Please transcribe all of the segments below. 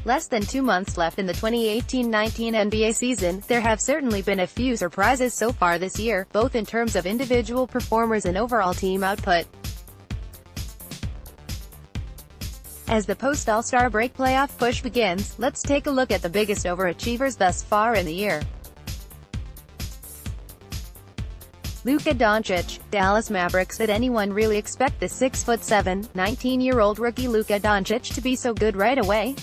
less than 2 months left in the 2018-19 NBA season, there have certainly been a few surprises so far this year, both in terms of individual performers and overall team output. As the post-All-Star break playoff push begins, let's take a look at the biggest overachievers thus far in the year. Luka Doncic, Dallas Mavericks. Did anyone really expect the 6'7", 19-year-old rookie Luka Doncic to be so good right away?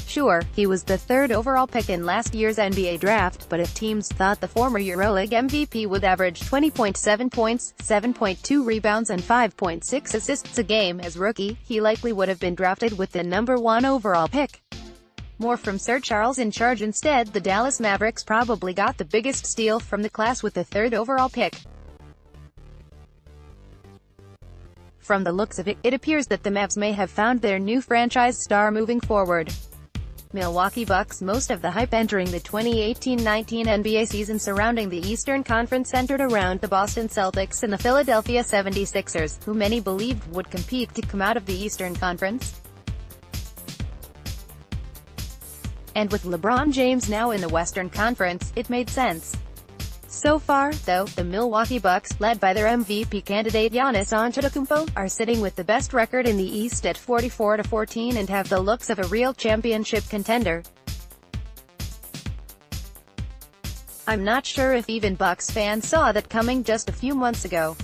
Sure, he was the third overall pick in last year's NBA draft, but if teams thought the former EuroLeague MVP would average 20.7 points, 7.2 rebounds and 5.6 assists a game as rookie, he likely would have been drafted with the number 1 overall pick. More from Sir Charles in charge. Instead, the Dallas Mavericks probably got the biggest steal from the class with the third overall pick. From the looks of it, it appears that the Mavs may have found their new franchise star moving forward. Milwaukee Bucks. Most of the hype entering the 2018-19 NBA season surrounding the Eastern Conference centered around the Boston Celtics and the Philadelphia 76ers, who many believed would compete to come out of the Eastern Conference. And with LeBron James now in the Western Conference, it made sense. So far, though, the Milwaukee Bucks, led by their MVP candidate Giannis Antetokounmpo, are sitting with the best record in the East at 44-14 and have the looks of a real championship contender. I'm not sure if even Bucks fans saw that coming just a few months ago.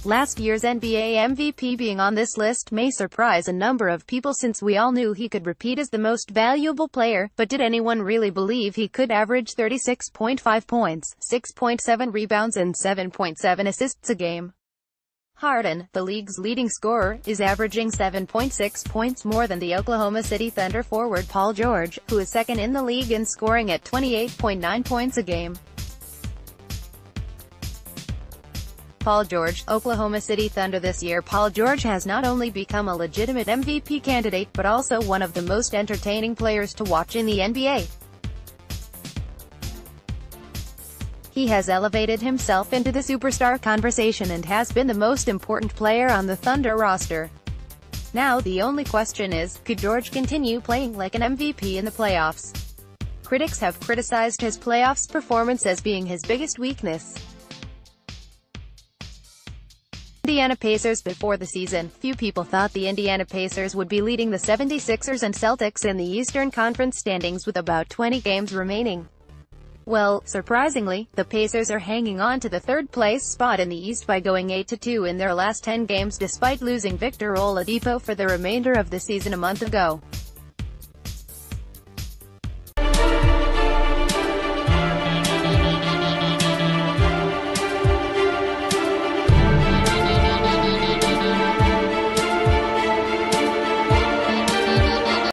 Last year's NBA MVP being on this list may surprise a number of people since we all knew he could repeat as the most valuable player, but did anyone really believe he could average 36.5 points, 6.7 rebounds and 7.7 assists a game? Harden, the league's leading scorer, is averaging 7.6 points more than the Oklahoma City Thunder forward Paul George, who is second in the league in scoring at 28.9 points a game. Paul George, Oklahoma City Thunder. This year Paul George has not only become a legitimate MVP candidate but also one of the most entertaining players to watch in the NBA. He has elevated himself into the superstar conversation and has been the most important player on the Thunder roster. Now the only question is, could George continue playing like an MVP in the playoffs? Critics have criticized his playoffs performance as being his biggest weakness. Indiana Pacers. Before the season, few people thought the Indiana Pacers would be leading the 76ers and Celtics in the Eastern Conference standings with about 20 games remaining. Well, surprisingly, the Pacers are hanging on to the third-place spot in the East by going 8-2 in their last 10 games despite losing Victor Oladipo for the remainder of the season a month ago.